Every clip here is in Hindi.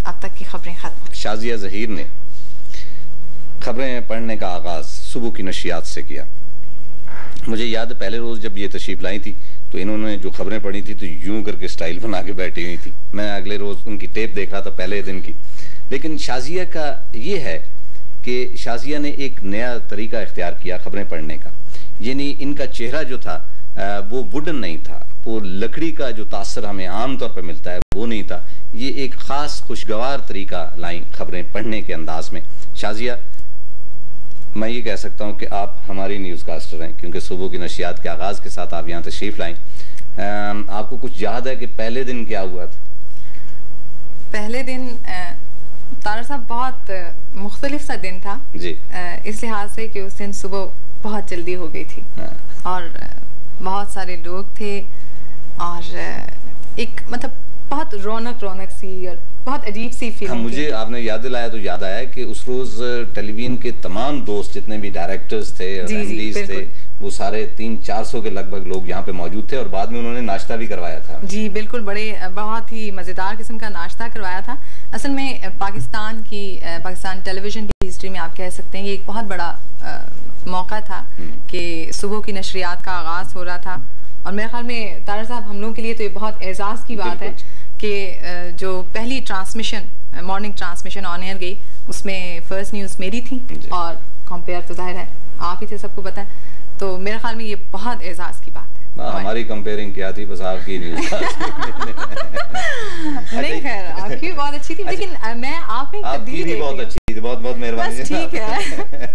अब तक की खबरें खत्म। शाजिया ज़हीर ने खबरें पढ़ने का आगाज़ सुबह की नशियात से किया। मुझे याद है पहले रोज़ जब ये तशरीफ़ लाई थी तो इन्होंने जो खबरें पढ़ी थी तो यूं करके स्टाइल बना के बैठी हुई थी। मैं अगले रोज़ उनकी टेप देख रहा था पहले दिन की। लेकिन शाजिया का ये है कि शाजिया ने एक नया तरीका इख्तियार किया खबरें पढ़ने का। यानी इनका चेहरा जो था वो वुडन नहीं था, वो लकड़ी का जो तासर हमें आम तौर पर मिलता है वो नहीं था। ये एक ख़ास खुशगवार तरीका लाई खबरें पढ़ने के अंदाज में। शाजिया, मैं ये कह सकता हूँ कि आप हमारी न्यूज़ कास्टर हैं, क्योंकि सुबह की नशियात के आगाज़ के साथ आप यहाँ तशरीफ़ लाएँ। आपको कुछ याद है कि पहले दिन क्या हुआ था? पहले दिन तारा साहब बहुत मुख्तलिफ सा दिन था जी, इस लिहाज से कि उस दिन सुबह बहुत जल्दी हो गई थी और बहुत सारे लोग थे और एक मतलब बहुत रौनक सी और बहुत अजीब सी फीलिंग। मुझे आपने याद दिलाया तो याद आया कि उस रोज टेलीविजन के तमाम दोस्त जितने भी डायरेक्टर्स थे और एमडीज थे वो सारे 300-400 के लगभग लोग यहाँ पे मौजूद थे और बाद में उन्होंने नाश्ता भी करवाया था। जी बिल्कुल, बहुत ही मज़ेदार किस्म का नाश्ता करवाया था। असल में पाकिस्तान टेलीविजन की हिस्ट्री में आप कह सकते हैं ये एक बहुत बड़ा मौका था कि सुबह की नशरियात का आगाज़ हो रहा था और मेरे ख्याल में तारा साहब हम लोगों के लिए तो ये बहुत एजाज़ की बात है कि जो पहली transmission morning transmission on air गई उसमें फर्स्ट न्यूज़ मेरी थी और कंपेयर तो जाहिर है आप ही थे, सबको पता है। तो मेरे ख्याल में ये बहुत एजाज़ की बात है। हमारी कंपेयरिंग क्या थी, बस आपकी न्यूज़ नहीं खैर आपकी बहुत अच्छी थी, लेकिन मैं आपकी बहुत अच्छी थी, बहुत मेहरबानी, ठीक है।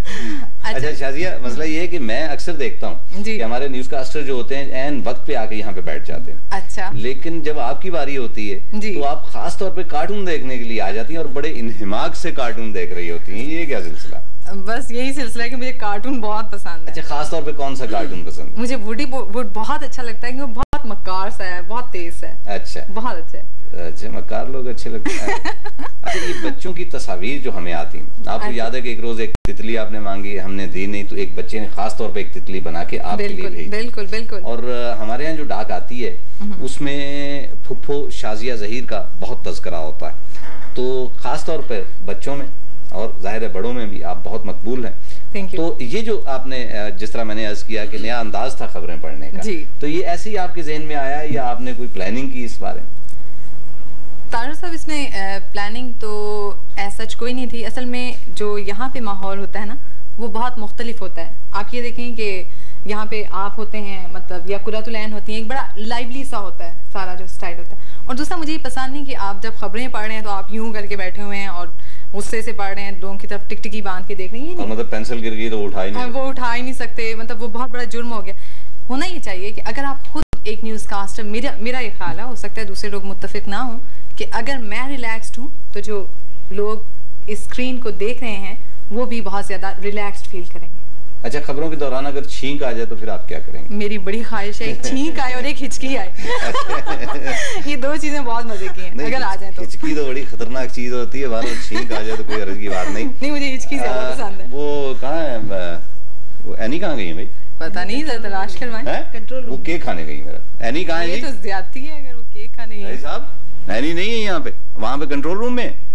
अच्छा शाजिया, मसला ये है कि मैं अक्सर देखता हूँ कि हमारे न्यूज़ कास्टर जो होते हैं एन वक्त पे आके यहाँ पे बैठ जाते हैं। अच्छा, लेकिन जब आपकी बारी होती है तो आप खास तौर पे कार्टून देखने के लिए आ जाती हैं और बड़े इन्हिमाक से कार्टून देख रही होती हैं। ये क्या सिलसिला? बस यही सिलसिला है कि मुझे कार्टून बहुत पसंद है। अच्छा, खास तौर पे कौन सा कार्टून पसंद है? मुझे वुड बहुत अच्छा लगता है, क्योंकि वो बहुत मक्कार सा है, बहुत तेज है। अच्छा, बहुत अच्छा, मक्कार लोग अच्छे लगते हैं। अच्छा, ये बच्चों की तस्वीर जो हमें आती हैं, आपको याद है कि एक रोज एक तितली आपने मांगी, हमने दी नहीं, तो एक बच्चे ने खास तौर पे एक तितली बना के आपके लिए भेजी। बिल्कुल बिल्कुल। और हमारे यहाँ जो डाक आती है उसमें फुफ्फो शाजिया ज़हीर का बहुत तज़किरा होता है, तो खास तौर पे बच्चों में और जाहिर है बड़ों में भी आप बहुत मकबूल हैं। तो ये जो आपने जिस तरह मैंने अर्ज किया कि नया अंदाज था खबरें पढ़ने का, तो ये ऐसे ही आपके जहन में आया या आपने कोई प्लानिंग की इस बारे में? तारा साहब, इसमें प्लानिंग तो ऐसा कोई नहीं थी। असल में जो यहाँ पे माहौल होता है ना वो बहुत मुख्तलिफ होता है। आप ये देखें कि यहाँ पे आप होते हैं मतलब या कुर्रतुल ऐन होती हैं, एक बड़ा लाइवली सा होता है सारा जो स्टाइल होता है। और दूसरा मुझे ये पसंद नहीं कि आप जब खबरें पढ़ रहे हैं तो आप यूं करके बैठे हुए हैं और गुस्से से पढ़ रहे हैं, लोगों की तरफ टिकटिकी बांध के देख रहे हैं। मतलब पेंसिल गिर गई तो उठा ही नहीं सकते, मतलब वो बहुत बड़ा जुर्म हो गया। होना ये चाहिए कि अगर आप खुद एक न्यूज़ कास्टर, मेरा ये ख्याल है, हो सकता है दूसरे लोग मुत्तफिक ना हो, कि अगर मैं रिलैक्स्ड हूँ तो जो लोग इस स्क्रीन को देख रहे हैं वो भी बहुत ज्यादा रिलैक्स्ड फील करेंगे। अच्छा, खबरों के दौरान अगर छींक आ जाए तो फिर आप क्या करेंगे? मेरी बड़ी ख्वाहिश है एक छींक आए और एक हिचकी आए। ये दो चीजें बहुत मजे की हैं। अगर आ जाए तो हिचकी तो बड़ी खतरनाक चीज होती है, बार छींक आ जाए तो कोई अर्ज की बात नहीं। नहीं, मुझे हिचकी ज्यादा पसंद है। वो कहाँ है, वो एनी कहाँ गई भाई? पता नहीं, जरा तलाश करवाएं। Control room. वो केक खाने गई मेरा। एनी कहाँ है? ये तो ज्यादती है अगर वो केक खाने गई। भाई साहब, एनी नहीं है यहाँ पे, वहाँ पे कंट्रोल रूम में।